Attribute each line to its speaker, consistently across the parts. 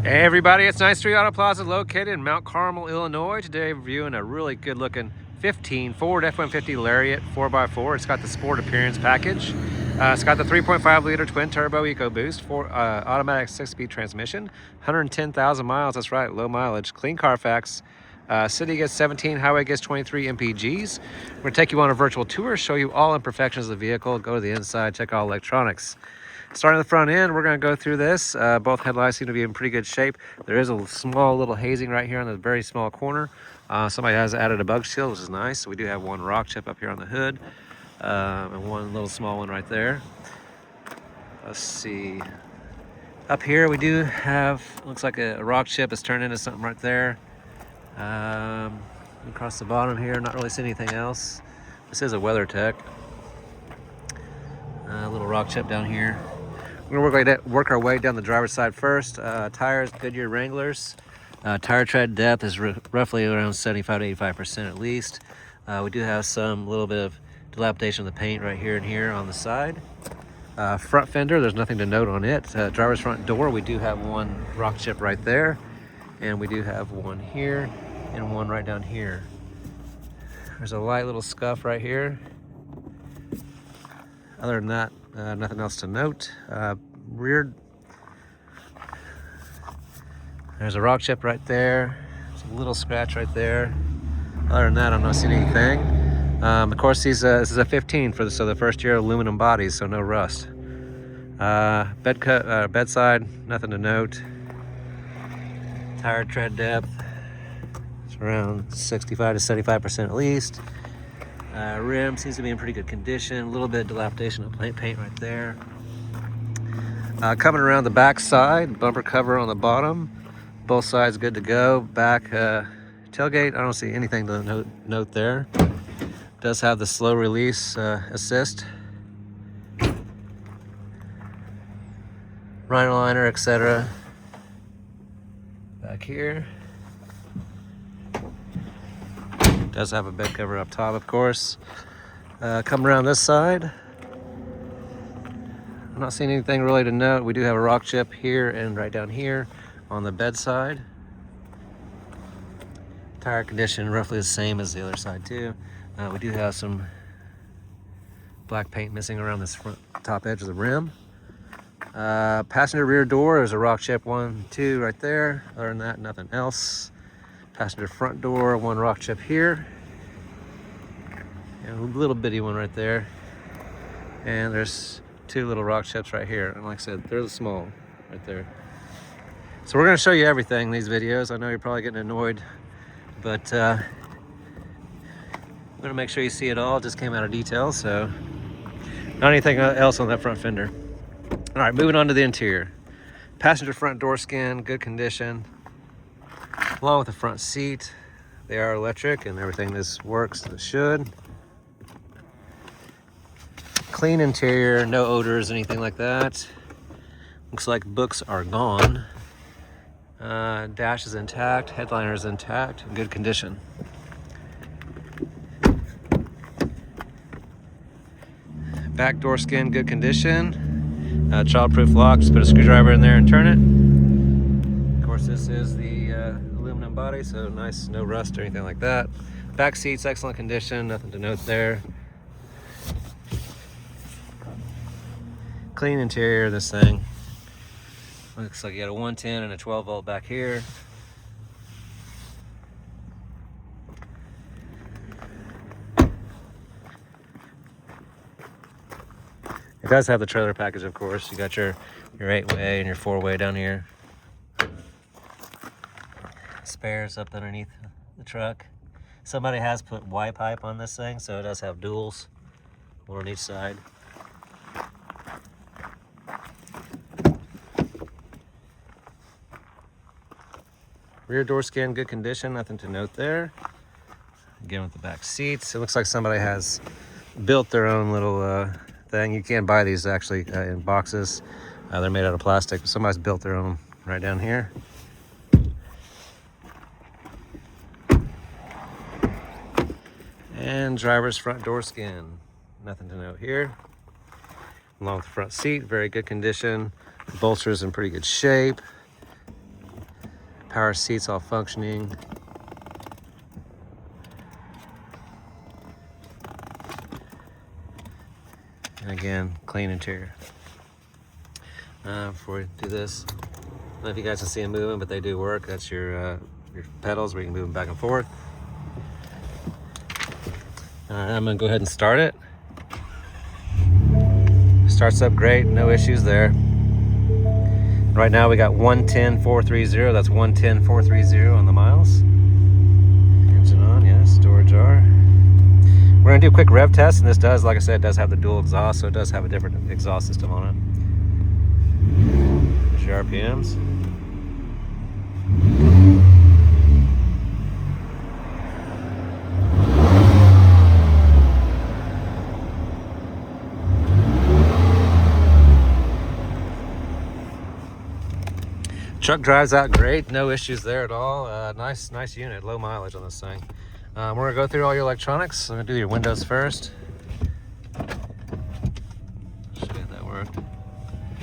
Speaker 1: Hey everybody, it's 9th Street Auto Plaza located in Mount Carmel, Illinois. Today we're reviewing a really good looking 15 Ford F-150 Lariat 4x4. It's got the Sport Appearance package. It's got the 3.5 liter twin turbo EcoBoost for automatic 6-speed transmission, 110,000 miles, that's right, low mileage, clean Carfax. City gets 17, highway gets 23 MPGs. We're gonna take you on a virtual tour, show you all imperfections of the vehicle, go to the inside, check all electronics. Starting at the front end, we're going to go through this. Both headlights seem to be in pretty good shape. There is a small little hazing right here on the very small corner. Somebody has added a bug shield, which is nice. So we do have one rock chip up here on the hood, and one little small one right there. Let's see. Up here we do have, looks like a rock chip is turned into something right there. Across the bottom here, not really seeing anything else. This is a WeatherTech. A little rock chip down here. We're going to work our way down the driver's side first. Tires, Goodyear Wranglers. Tire tread depth is roughly around 75 to 85% at least. We do have some little bit of dilapidation of the paint right here and here on the side. Front fender, there's nothing to note on it. Driver's front door, we do have one rock chip right there. And we do have one here and one right down here. There's a light little scuff right here. Other than that, nothing else to note. Rear, there's a rock chip right there. There's a little scratch right there. Other than that, I'm not seeing anything. Of course, this is a 15 for so the first year aluminum bodies, so no rust. Bedside, nothing to note. Tire tread depth, it's around 65 to 75% at least. Rim seems to be in pretty good condition. A little bit of dilapidation of paint right there. Coming around the back side, bumper cover on the bottom. Both sides good to go. Back tailgate, I don't see anything to note there. Does have the slow release assist. Rhino liner, etc. Back here. Does have a bed cover up top, of course. Coming around this side, I'm not seeing anything really to note. We do have a rock chip here and right down here on the bed side. Tire condition roughly the same as the other side too. We do have some black paint missing around this front top edge of the rim. Passenger rear door, there's a rock chip 1, 2 right there. Other than that, nothing else. Passenger front door, one rock chip here. And a little bitty one right there. And there's 2 little rock chips right here. And like I said, they're the small right there. So we're going to show you everything in these videos. I know you're probably getting annoyed, but I'm going to make sure you see it all. It just came out of detail, so not anything else on that front fender. All right, moving on to the interior. Passenger front door skin, good condition. Along with the front seat. They are electric and everything this works as it should. Clean interior, no odors, anything like that. Looks like books are gone. Dash is intact, headliner is intact, in good condition. Back door skin, good condition. Child-proof lock, just put a screwdriver in there and turn it. Of course, this is the aluminum body, so nice, no rust or anything like that. Back seats, excellent condition, nothing to note there. Clean interior of this thing. Looks like you got a 110 and a 12 volt back here. It does have the trailer package, of course. You got your 8-way and your 4-way down here. Spares up underneath the truck. Somebody has put Y pipe on this thing, so it does have duals, one on each side. Rear door skin, good condition, nothing to note there. Again with the back seats, it looks like somebody has built their own little thing. You can buy these actually in boxes. They're made out of plastic, but somebody's built their own right down here. And driver's front door skin, nothing to note here. Along with the front seat, very good condition. The bolster's in pretty good shape. Power seats all functioning. And again, clean interior. Before we do this, I don't know if you guys can see them moving, but they do work. That's your pedals where you can move them back and forth. All right, I'm gonna go ahead and start it. Starts up great, no issues there. Right now we got 110,430. That's 110,430 on the miles. Engine on, yes, storage R. We're gonna do a quick rev test, and this does, like I said, does have the dual exhaust, so it does have a different exhaust system on it. There's your RPMs. Truck drives out great, no issues there at all. Nice unit, low mileage on this thing. We're gonna go through all your electronics. I'm gonna do your windows first. Show you that worked.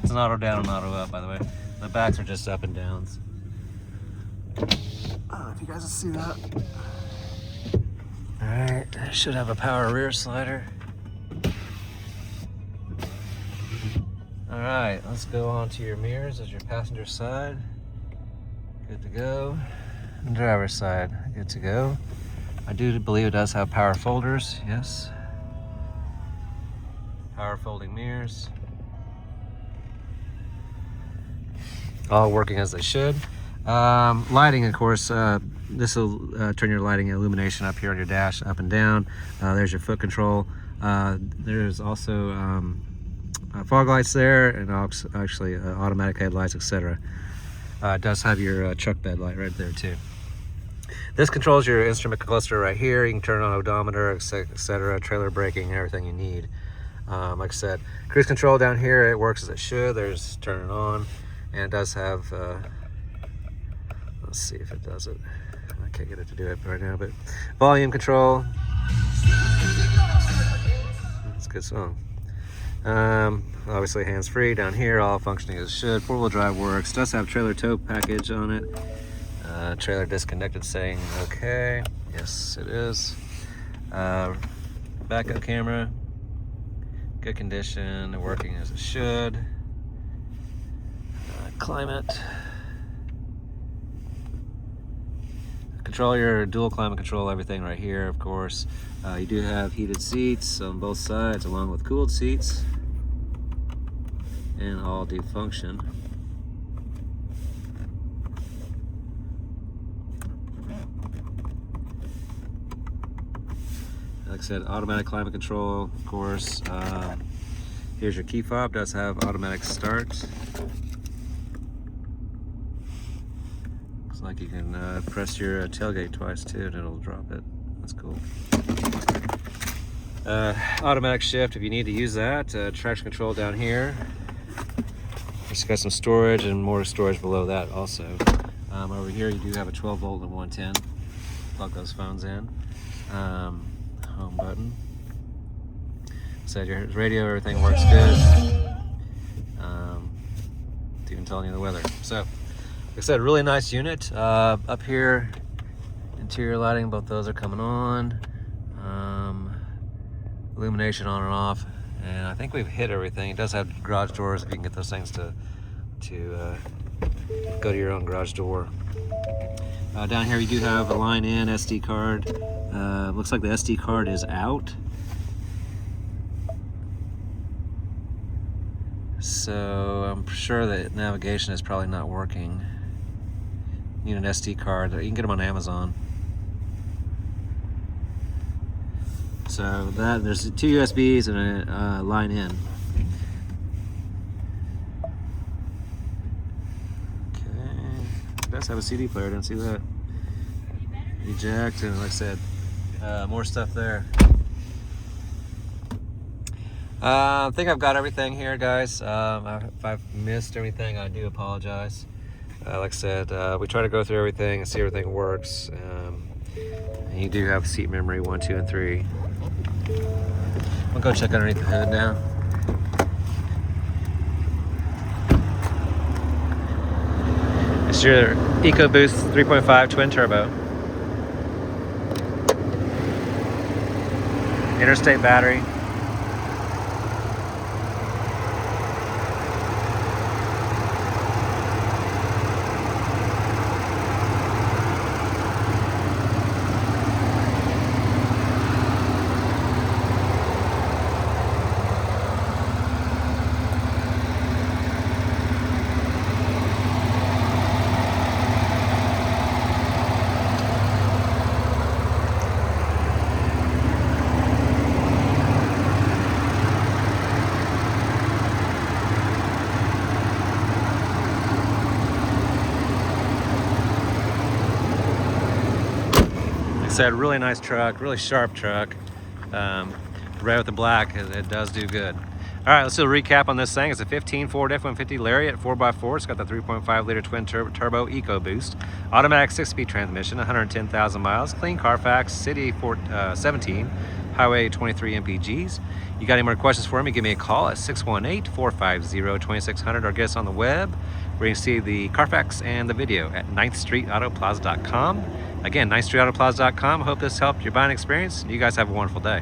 Speaker 1: It's an auto down and auto up, by the way. The backs are just up and downs. I don't know if you guys can see that. All right, should have a power rear slider. All right, let's go on to your mirrors as your passenger side. Good to go. And driver's side, good to go. I do believe it does have power folders, yes. Power folding mirrors. All working as they should. Lighting, of course, this will turn your lighting illumination up here on your dash, up and down. There's your foot control. There's also fog lights there, and actually automatic headlights, etc. It does have your truck bed light right there too. This controls your instrument cluster right here. You can turn on odometer, etc., trailer braking, everything you need. Like I said, cruise control down here, it works as it should. There's turn it on, and it does have, let's see if it does it. I can't get it to do it right now, but volume control. That's a good song. Obviously hands-free down here, all functioning as it should. Four-wheel drive works. Does have trailer tow package on it. Trailer disconnected saying okay. Yes, it is. Backup camera, good condition, working as it should. Climate. Control your dual climate control, everything right here, of course. You do have heated seats on both sides along with cooled seats, and all do function. Like I said, automatic climate control, of course. Here's your key fob, does have automatic start. Looks like you can press your tailgate twice too, and it'll drop it. That's cool. Automatic shift if you need to use that. Traction control down here. Just got some storage and more storage below that also. Over here you do have a 12 volt and 110. Plug those phones in. Home button. Said your radio, everything works good. It's even telling you the weather. So, like I said, really nice unit. Up here, interior lighting, both those are coming on. Illumination on and off. And I think we've hit everything. It does have garage doors if you can get those things to go to your own garage door. Down here you do have a line in SD card. Looks like the SD card is out. So I'm sure that navigation is probably not working. You need an SD card. You can get them on Amazon. So there's two USBs and a line in. Okay, it does have a CD player. I didn't see that. Eject, and like I said, more stuff there. I think I've got everything here, guys. If I've missed anything, I do apologize. Like I said, we try to go through everything and see everything works. And you do have seat memory 1, 2, and 3. We'll go check underneath the hood now. It's your EcoBoost 3.5 twin turbo. Interstate battery. Said really nice truck, really sharp truck. Red with the black, it does do good. All right, let's do a recap on this thing. It's a 15 Ford F-150 LARIAT 4x4. It's got the 3.5 liter twin turbo EcoBoost, automatic 6-speed transmission, 110,000 miles, clean Carfax, City 17, Highway 23 MPGs. You got any more questions for me? Give me a call at 618-450-2600 or get us on the web where you can see the Carfax and the video at 9thstreetautoplaza.com. Again, 9thstreetautoplaza.com. Hope this helped your buying experience. You guys have a wonderful day.